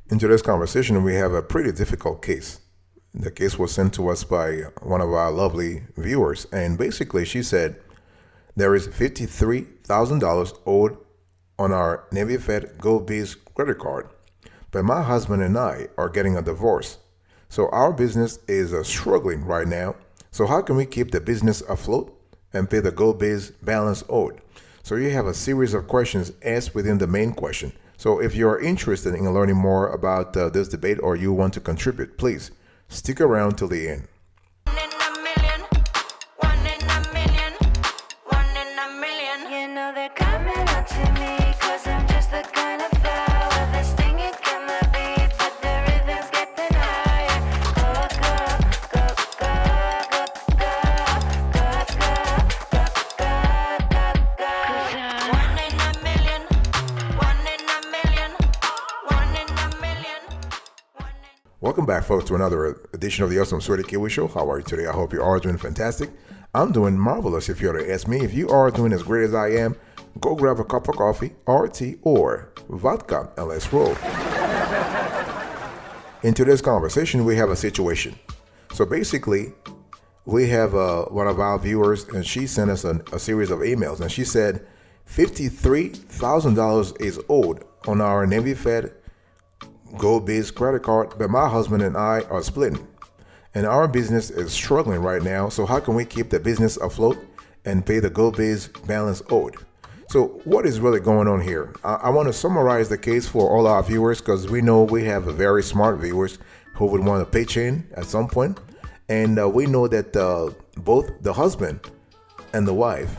In today's conversation, we have a pretty difficult case. The case was sent to us by one of our lovely viewers, and basically she said there is $53,000 owed on our Navy Fed Go Biz credit card, but my husband and I are getting a divorce. So our business is struggling right now. So how can we keep the business afloat and pay the Go Biz balance owed? So you have a series of questions asked within the main question. So if you're interested in learning more about this debate or you want to contribute, please stick around till the end. One in a million, one in a million, one in a million. You know they're coming up to me, cause I'm just the kind of flower with a stinging killer beat, but the rhythm's getting higher. Go, go, go, go, go, go, go, go, go, go. One in a million, one in a million, one in a million, one in. Welcome back, folks, to another edition of the Awesome Sweaty Kiwi Show. How are you today? I hope you are doing fantastic. I'm doing marvelous, if you were to ask me. If you are doing as great as I am, go grab a cup of coffee, or tea, or vodka, and let's roll. In today's conversation, we have a situation. So basically, we have one of our viewers, and she sent us a series of emails, and she said $53,000 is owed on our Navy Fed Go Biz credit card, but my husband and I are splitting. And our business is struggling right now, so how can we keep the business afloat and pay the Go Biz balance owed? So what is really going on here? I want to summarize the case for all our viewers because we know we have very smart viewers who would want to pitch in at some point. And we know that both the husband and the wife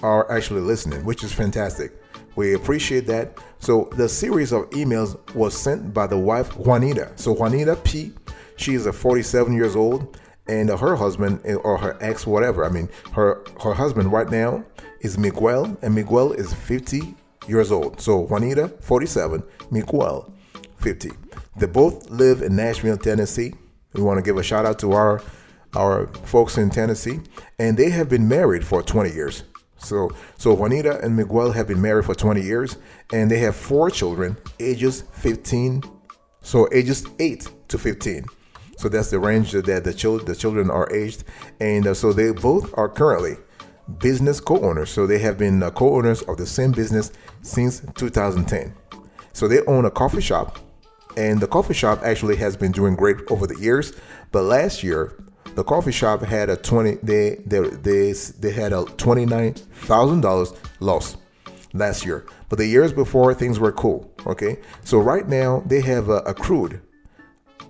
are actually listening, which is fantastic. We appreciate that. So the series of emails was sent by the wife, Juanita. So Juanita P, she is 47 years old, and her husband or her ex, whatever. I mean, her husband right now is Miguel, and Miguel is 50 years old. So Juanita, 47, Miguel, 50. They both live in Nashville, Tennessee. We want to give a shout out to our folks in Tennessee, and they have been married for 20 years. So Juanita and Miguel have been married for 20 years, and they have 4 children, ages 15, so ages 8 to 15. So that's the range that the children are aged, and so they both are currently business co-owners. So they have been co-owners of the same business since 2010. So they own a coffee shop, and the coffee shop actually has been doing great over the years. But last year, the coffee shop had a $29,000 loss last year. But the years before, things were cool. Okay, so right now they have accrued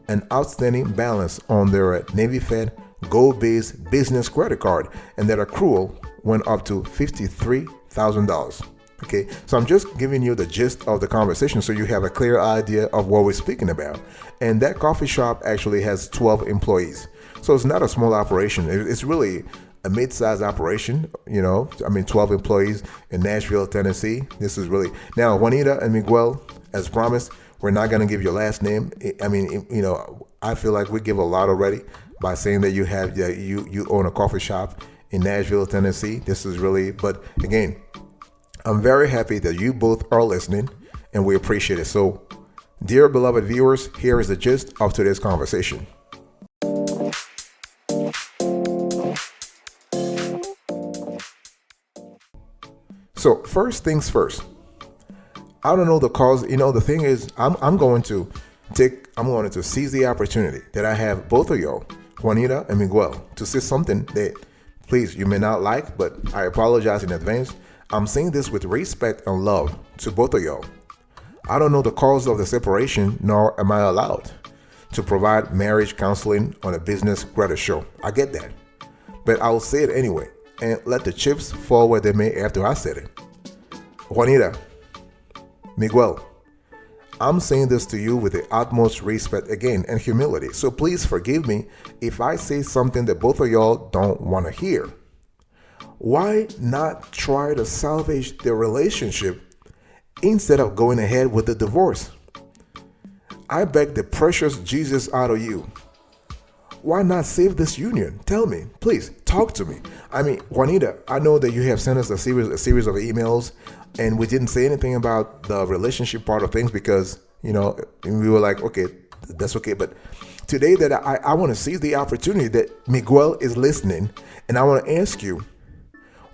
an outstanding balance on their Navy Fed Go Biz business credit card, and that accrual went up to $53,000. Okay, so I'm just giving you the gist of the conversation so you have a clear idea of what we're speaking about. And that coffee shop actually has 12 employees. So it's not a small operation. It's really a mid-sized operation, 12 employees in Nashville, Tennessee. This is really, now Juanita and Miguel, as promised, we're not going to give your last name. I mean, I feel like we give a lot already by saying that you own a coffee shop in Nashville, Tennessee. This is really, but again, I'm very happy that you both are listening, and we appreciate it. So, dear beloved viewers, here is the gist of today's conversation. So first things first, I don't know the cause. The thing is, I'm going to seize the opportunity that I have both of y'all, Juanita and Miguel, to say something that, please, you may not like, but I apologize in advance. I'm saying this with respect and love to both of y'all. I don't know the cause of the separation, nor am I allowed to provide marriage counseling on a business credit show. I get that, but I'll say it anyway, and let the chips fall where they may after I said it. Juanita, Miguel, I'm saying this to you with the utmost respect again and humility. So please forgive me if I say something that both of y'all don't want to hear. Why not try to salvage the relationship instead of going ahead with the divorce? I beg the precious Jesus out of you. Why not save this union? Tell me, please, talk to me. I mean, Juanita, I know that you have sent us a series of emails, and we didn't say anything about the relationship part of things because and we were like, okay, that's okay. But today that I want to seize the opportunity that Miguel is listening, and I want to ask you,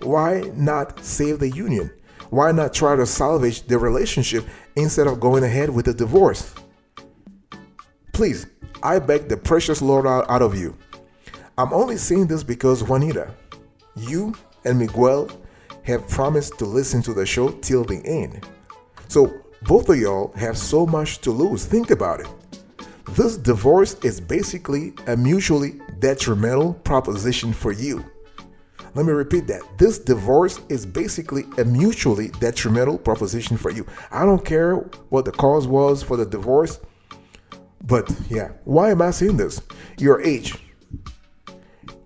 why not save the union? Why not try to salvage the relationship instead of going ahead with a divorce? Please, I beg the precious Lord out of you. I'm only saying this because, Juanita, you and Miguel have promised to listen to the show till the end. So both of y'all have so much to lose. Think about it. This divorce is basically a mutually detrimental proposition for you. Let me repeat that. This divorce is basically a mutually detrimental proposition for you. I don't care what the cause was for the divorce, but yeah, why am I saying this? Your age.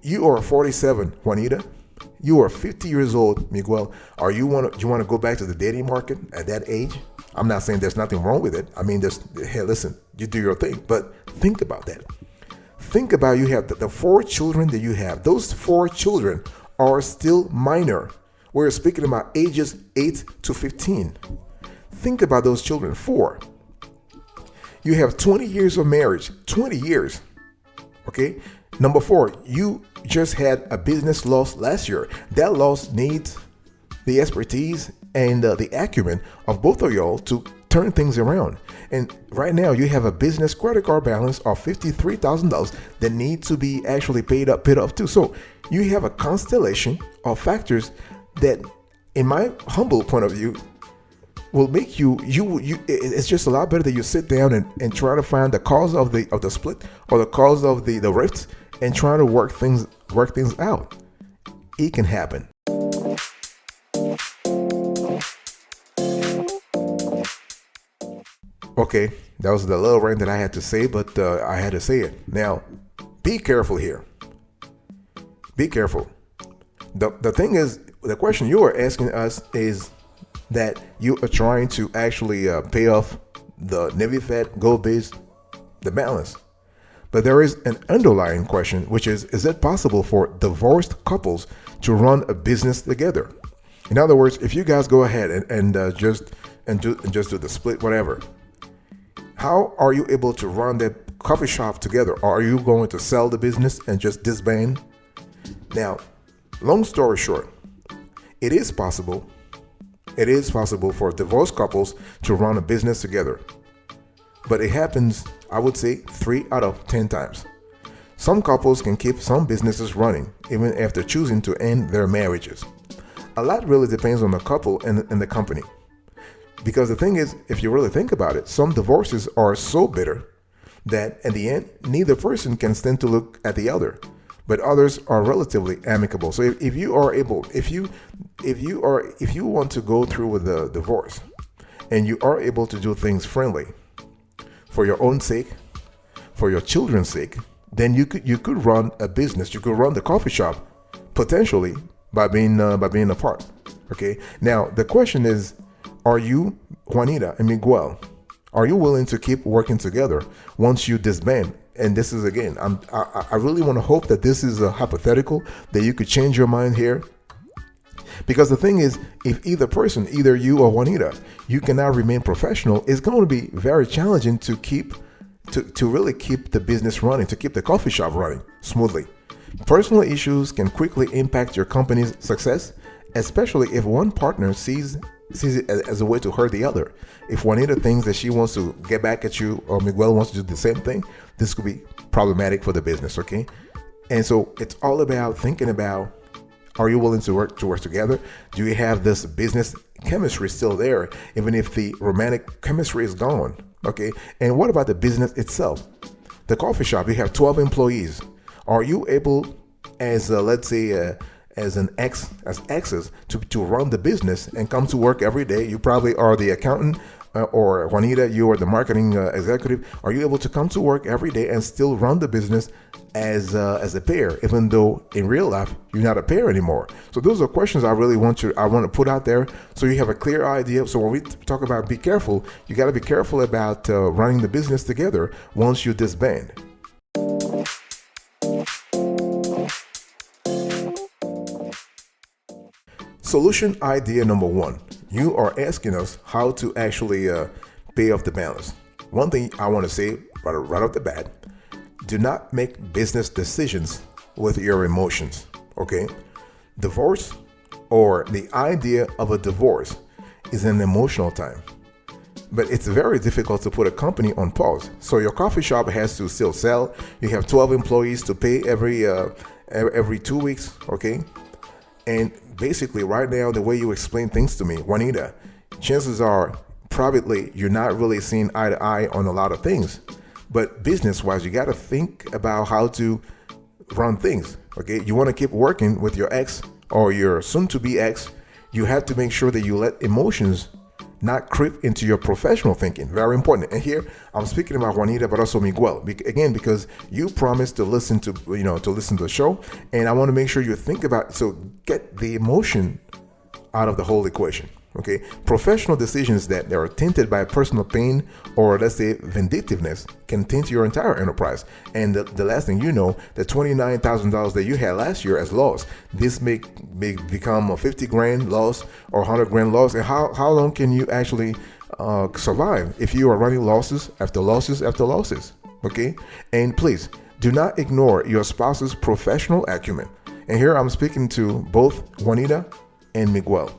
You are 47, Juanita. You are 50 years old, Miguel. You want to go back to the dating market at that age? I'm not saying there's nothing wrong with it. I mean, hey, listen, you do your thing, but think about that. Think about you have the 4 children that you have. Those 4 children are still minor. We're speaking about ages 8 to 15. Think about those children. 4. You have 20 years of marriage. 20 years. Okay? Number 4, you just had a business loss last year. That loss needs the expertise and the acumen of both of y'all to turn things around. And right now you have a business credit card balance of $53,000 that needs to be actually paid up too. So you have a constellation of factors that, in my humble point of view, will make you it's just a lot better that you sit down and try to find the cause of the split or the cause of the rift and try to work things out. It can happen. Okay, that was the little rant that I had to say, but I had to say it. Now, be careful here. Be careful. The thing is, the question you are asking us is that you are trying to actually pay off the Navy Fed GO BIZ, the balance. But there is an underlying question, which is it possible for divorced couples to run a business together? In other words, if you guys go ahead and just do the split, whatever, how are you able to run that coffee shop together? Or are you going to sell the business and just disband? Now, long story short, it is possible for divorced couples to run a business together. But it happens, I would say, 3 out of 10 times. Some couples can keep some businesses running even after choosing to end their marriages. A lot really depends on the couple and the company. Because the thing is, if you really think about it, some divorces are so bitter that in the end, neither person can stand to look at the other, but others are relatively amicable. So if you want to go through with the divorce and you are able to do things friendly for your own sake, for your children's sake, then you could run a business. You could run the coffee shop potentially by being apart. Okay. Now the question is, are you, Juanita and Miguel, are you willing to keep working together once you disband? And this is, again, I really want to hope that this is a hypothetical, that you could change your mind here. Because the thing is, if either person, either you or Juanita, you cannot remain professional, it's going to be very challenging to really keep the business running, to keep the coffee shop running smoothly. Personal issues can quickly impact your company's success, especially if one partner sees it as a way to hurt the other. If Juanita thinks that she wants to get back at you, or Miguel wants to do the same thing, this could be problematic for the business, okay? And so it's all about thinking about, are you willing to work together? Do you have this business chemistry still there, even if the romantic chemistry is gone, okay? And what about the business itself? The coffee shop, you have 12 employees. Are you able, as let's say, as exes to run the business and come to work every day? You probably are the accountant, or Juanita, you are the marketing executive. Are you able to come to work every day and still run the business as a pair, even though in real life you're not a pair anymore? So those are questions I really want to put out there, so you have a clear idea. So when we talk about be careful, you got to be careful about running the business together once you disband. Solution idea number 1. You are asking us how to actually pay off the balance. One thing I want to say right off the bat, do not make business decisions with your emotions, okay? Divorce, or the idea of a divorce, is an emotional time. But it's very difficult to put a company on pause. So your coffee shop has to still sell. You have 12 employees to pay every 2 weeks, okay? And basically right now, the way you explain things to me, Juanita, chances are privately you're not really seeing eye to eye on a lot of things. But business-wise, you got to think about how to run things, okay? You want to keep working with your ex or your soon-to-be ex. You have to make sure that you let emotions not creep into your professional thinking. Very important. And here I'm speaking about Juanita, but also Miguel. Again, because you promised to listen to the show, and I want to make sure you think about. So get the emotion out of the whole equation. Okay, professional decisions that are tainted by personal pain or, let's say, vindictiveness can taint your entire enterprise. And the last thing you know, the $29,000 that you had last year as loss, this may become a 50 grand loss or 100 grand loss. And how long can you actually survive if you are running losses after losses after losses? Okay, and please do not ignore your spouse's professional acumen. And here I'm speaking to both Juanita and Miguel.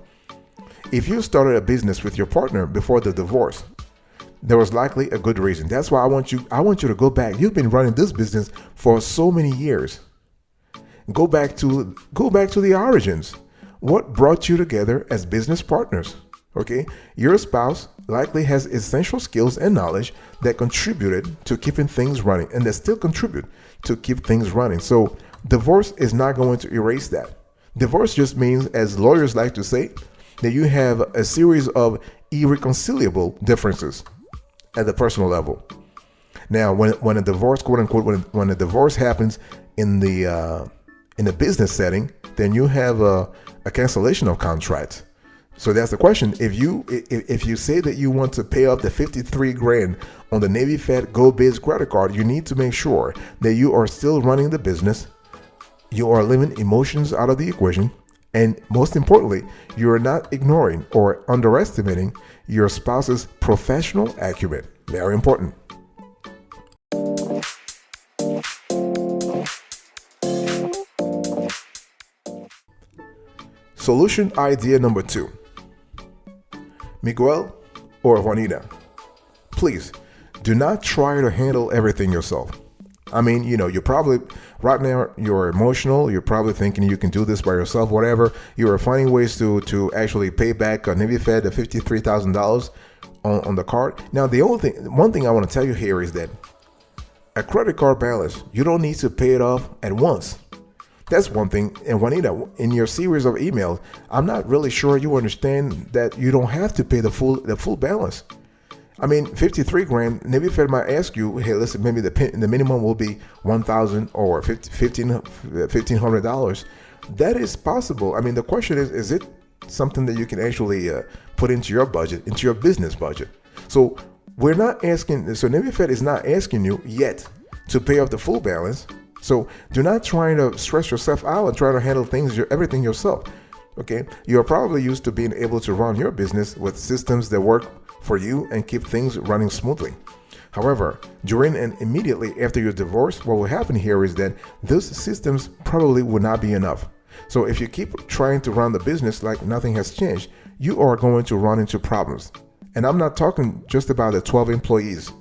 If you started a business with your partner before the divorce, there was likely a good reason. That's why I want you to go back. You've been running this business for so many years. Go back to the origins. What brought you together as business partners? Okay? Your spouse likely has essential skills and knowledge that contributed to keeping things running, and that still contribute to keep things running. So divorce is not going to erase that. Divorce just means, as lawyers like to say, that you have a series of irreconcilable differences at the personal level. Now, when a divorce, quote unquote, when a divorce happens in the business setting, then you have a cancellation of contract. So that's the question. If you say that you want to pay off the 53 grand on the Navy Fed GO BIZ credit card, you need to make sure that you are still running the business. You are leaving emotions out of the equation. And most importantly, you are not ignoring or underestimating your spouse's professional acumen. Very important. Solution idea number 2. Miguel or Juanita, please do not try to handle everything yourself. I mean, you're probably, right now, you're emotional. You're probably thinking you can do this by yourself, whatever. You are finding ways to actually pay back Navy Fed the $53,000 on the card. Now, one thing I want to tell you here is that a credit card balance, you don't need to pay it off at once. That's one thing. And Juanita, in your series of emails, I'm not really sure you understand that you don't have to pay the full balance. I mean, 53 grand, Navy Fed might ask you, hey, listen, maybe the minimum will be $1,000 or $1,500. That is possible. I mean, the question is it something that you can actually put into your budget, into your business budget? So Navy Fed is not asking you yet to pay off the full balance. So do not try to stress yourself out and try to handle everything yourself. Okay, you're probably used to being able to run your business with systems that work for you and keep things running smoothly. However, during and immediately after your divorce, what will happen here is that those systems probably will not be enough. So if you keep trying to run the business like nothing has changed, you are going to run into problems. And I'm not talking just about the 12 employees,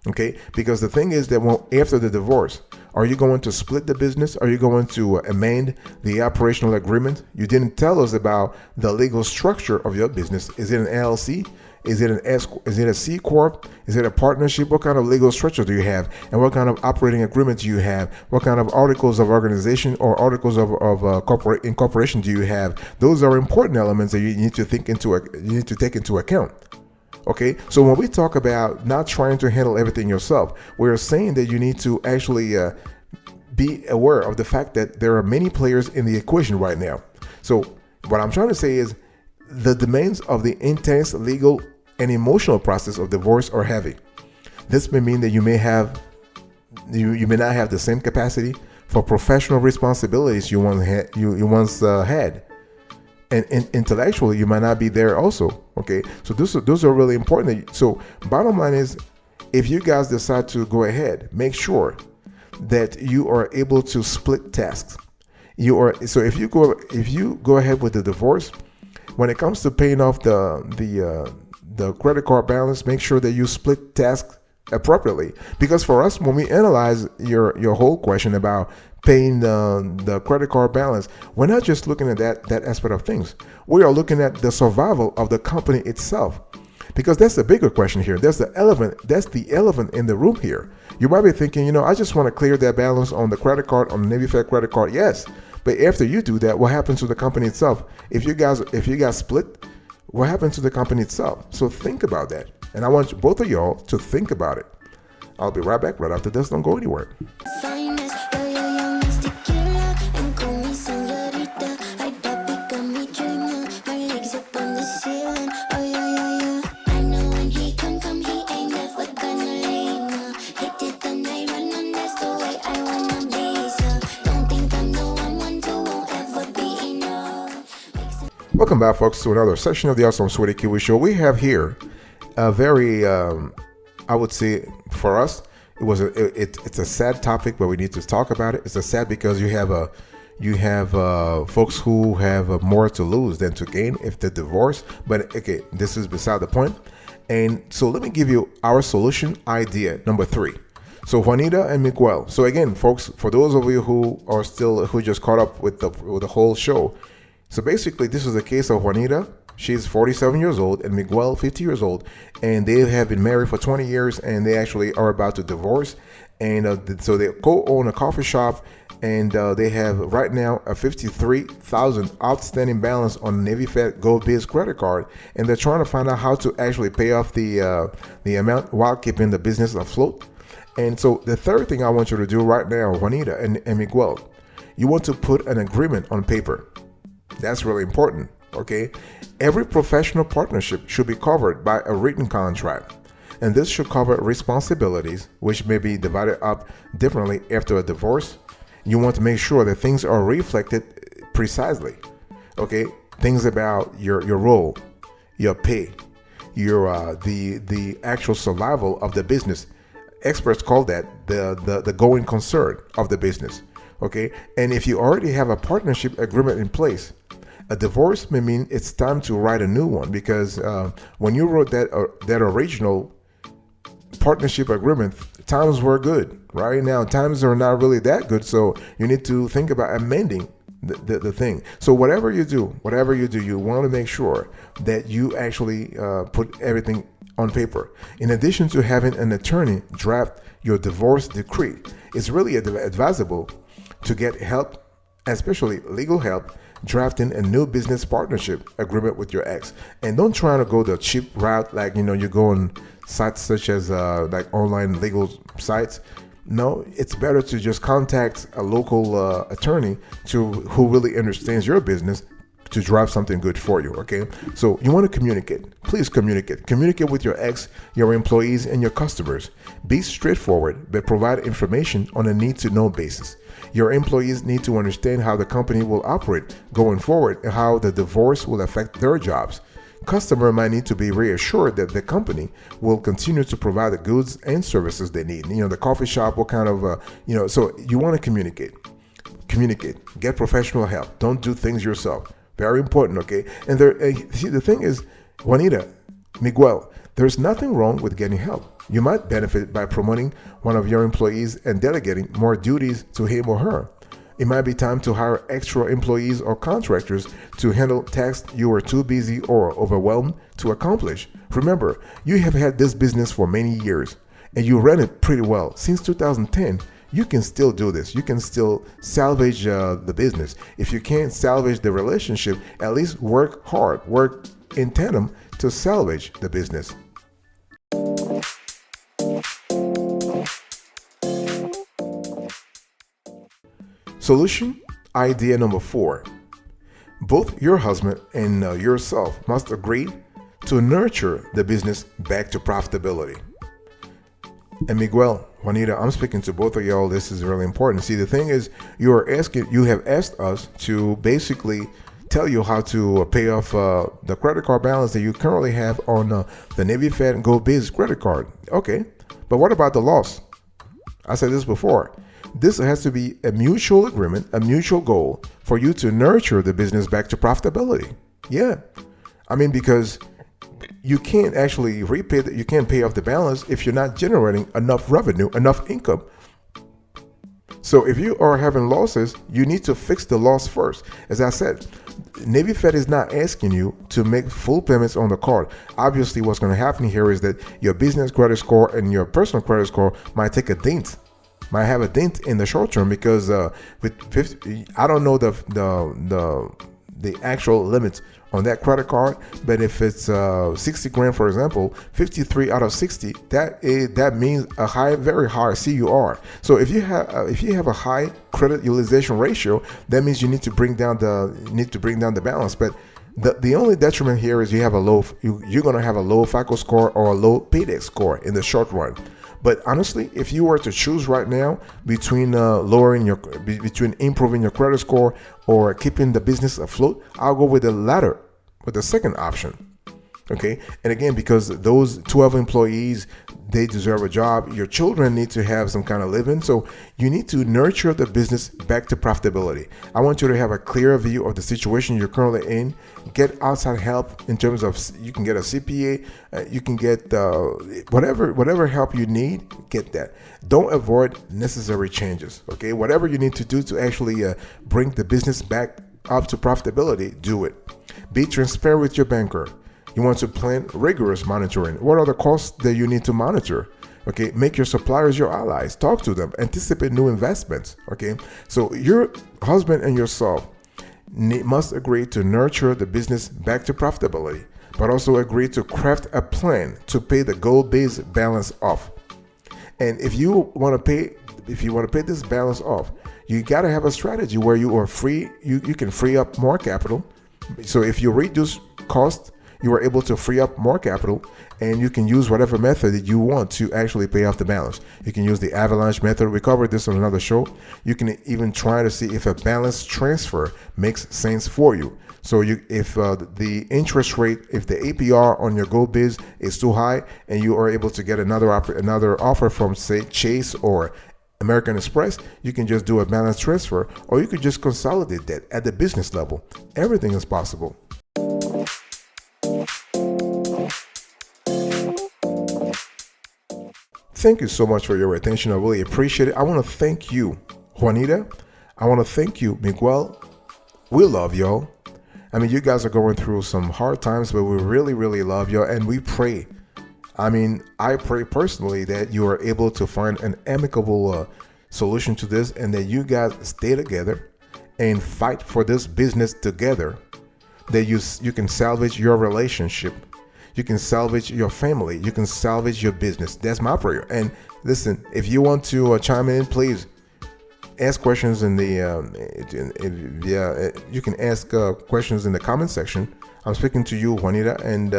okay? Because the thing is that after the divorce, are you going to split the business? Are you going to amend the operational agreement? You didn't tell us about the legal structure of your business. Is it an LLC? Is it is it a C Corp? Is it a partnership? What kind of legal structure do you have? And what kind of operating agreement do you have? What kind of articles of organization or articles of incorporation do you have? Those are important elements that you need to take into account. Okay, so when we talk about not trying to handle everything yourself, we're saying that you need to actually be aware of the fact that there are many players in the equation right now. So what I'm trying to say is the demands of the intense legal and emotional process of divorce are heavy. This may mean that you may not have the same capacity for professional responsibilities you once had. And intellectually, you might not be there also. Okay, so those are really important. So bottom line is, if you guys decide to go ahead, make sure that you are able to split tasks. So if you go ahead with the divorce, when it comes to paying off the credit card balance, make sure that you split tasks appropriately. Because for us, when we analyze your whole question about paying the credit card balance, we're not just looking at that aspect of things. We are looking at the survival of the company itself. Because that's the bigger question here. That's the elephant in the room here. You might be thinking, I just want to clear that balance on the credit card, on the Navy Fed credit card. Yes, but after you do that, what happens to the company itself? If you guys split, what happens to the company itself? So think about that. And I want both of y'all to think about it. I'll be right back right after this. Don't go anywhere. Welcome back, folks, to another session of the Awesome Sweaty Kiwi Show. We have here a very, I would say, for us, it's a sad topic, but we need to talk about it. It's a sad because you have folks who have more to lose than to gain if they divorce. But okay, this is beside the point. And so let me give you our solution idea number 3. So Juanita and Miguel. So again, folks, for those of you who just caught up with the whole show. So basically, this is the case of Juanita. She's 47 years old, and Miguel, 50 years old, and they have been married for 20 years, and they actually are about to divorce. And so they co-own a coffee shop, and they have right now a $53,000 outstanding balance on Navy Fed GO BIZ credit card, and they're trying to find out how to actually pay off the amount while keeping the business afloat. And so the third thing I want you to do right now, Juanita and Miguel, you want to put an agreement on paper. That's really important, okay? Every professional partnership should be covered by a written contract. And this should cover responsibilities, which may be divided up differently after a divorce. You want to make sure that things are reflected precisely, okay? Things about your role, your pay, the actual survival of the business. Experts call that the going concern of the business, okay? And if you already have a partnership agreement in place, a divorce may mean it's time to write a new one, because when you wrote that original partnership agreement, times were good. Right now, times are not really that good, so you need to think about amending the thing. So whatever you do, you want to make sure that you actually put everything on paper. In addition to having an attorney draft your divorce decree, it's really advisable to get help, especially legal help, drafting a new business partnership agreement with your ex. And don't try to go the cheap route, like you go on sites such as like online legal sites. No, it's better to just contact a local attorney who really understands your business to drive something good for you, okay? So you want to communicate. Please communicate. Communicate with your ex, your employees, and your customers. Be straightforward, but provide information on a need-to-know basis. Your employees need to understand how the company will operate going forward and how the divorce will affect their jobs. Customer might need to be reassured that the company will continue to provide the goods and services they need. The coffee shop, what kind of, so you want to communicate. Communicate. Get professional help. Don't do things yourself. Very important, okay? And see, the thing is, Juanita, Miguel, there's nothing wrong with getting help. You might benefit by promoting one of your employees and delegating more duties to him or her. It might be time to hire extra employees or contractors to handle tasks you are too busy or overwhelmed to accomplish. Remember, you have had this business for many years, and you ran it pretty well. Since 2010, you can still do this. You can still salvage the business. If you can't salvage the relationship, at least work hard, work in tandem to salvage the business. Solution idea number 4. Both your husband and yourself must agree to nurture the business back to profitability. And Miguel, Juanita, I'm speaking to both of y'all. This is really important. See, the thing is, you have asked us to basically tell you how to pay off the credit card balance that you currently have on the Navy Fed GO BIZ credit card. Okay, But what about the loss? I said this before. This has to be a mutual agreement, a mutual goal for you to nurture the business back to profitability. Yeah. I mean, because you can't actually you can't pay off the balance if you're not generating enough revenue, enough income. So if you are having losses, you need to fix the loss first. As I said, Navy Fed is not asking you to make full payments on the card. Obviously, what's going to happen here is that your business credit score and your personal credit score might take a dent, might have a dent in the short term, because with 50, I don't know the actual limits on that credit card, but if it's 60 grand, for example, 53 out of 60, that means a very high CUR. So if you have a high credit utilization ratio, that means you need to bring down the balance. But the only detriment here is you're going to have a low FICO score or a low paydex score in the short run. But honestly, if you were to choose right now between between improving your credit score or keeping the business afloat, I'll go with the latter, with the second option. Okay, and again, because those 12 employees, they deserve a job. Your children need to have some kind of living, so you need to nurture the business back to profitability. I want you to have a clear view of the situation you're currently in. Get outside help in terms of, you can get a CPA, you can get whatever help you need. Get that. Don't avoid necessary changes. Okay, whatever you need to do to actually bring the business back up to profitability, do it. Be transparent with your banker. You want to plan rigorous monitoring. What are the costs that you need to monitor? Okay, make your suppliers your allies. Talk to them. Anticipate new investments. Okay, so your husband and yourself must agree to nurture the business back to profitability, but also agree to craft a plan to pay the GO BIZ balance off. And if you want to pay this balance off, you got to have a strategy where you are free. You can free up more capital. So if you reduce cost, you are able to free up more capital, and you can use whatever method that you want to actually pay off the balance. You can use the avalanche method. We covered this on another show. You can even try to see if a balance transfer makes sense for you. So if the interest rate, if the APR on your GO BIZ is too high, and you are able to get another offer from, say, Chase or American Express, you can just do a balance transfer, or you could just consolidate that at the business level. Everything is possible. Thank you so much for your attention. I really appreciate it. I want to thank you, Juanita. I want to thank you, Miguel. We love y'all. I mean, you guys are going through some hard times, but we really, really love y'all, and we pray. I mean, I pray personally that you are able to find an amicable solution to this, and that you guys stay together and fight for this business together, that you can salvage your relationship. You can salvage your family. You can salvage your business. That's my prayer. And listen, if you want to chime in, please ask questions in the you can ask questions in the comment section. I'm speaking to you, Juanita and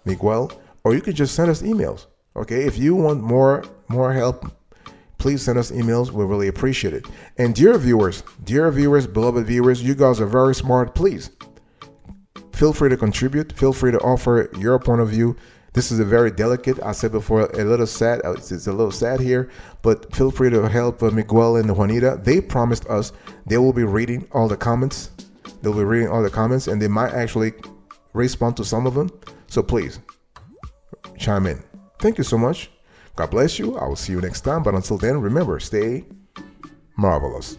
Miguel, or you could just send us emails. Okay, if you want more help, please send us emails. We really appreciate it. And dear viewers, beloved viewers, you guys are very smart. Please feel free to contribute. Feel free to offer your point of view. This is a very delicate, I said before, a little sad. It's a little sad here, but feel free to help Miguel and Juanita. They promised us they will be reading all the comments. They'll be reading all the comments, and they might actually respond to some of them. So please chime in. Thank you so much. God bless you. I will see you next time. But until then, remember, stay marvelous.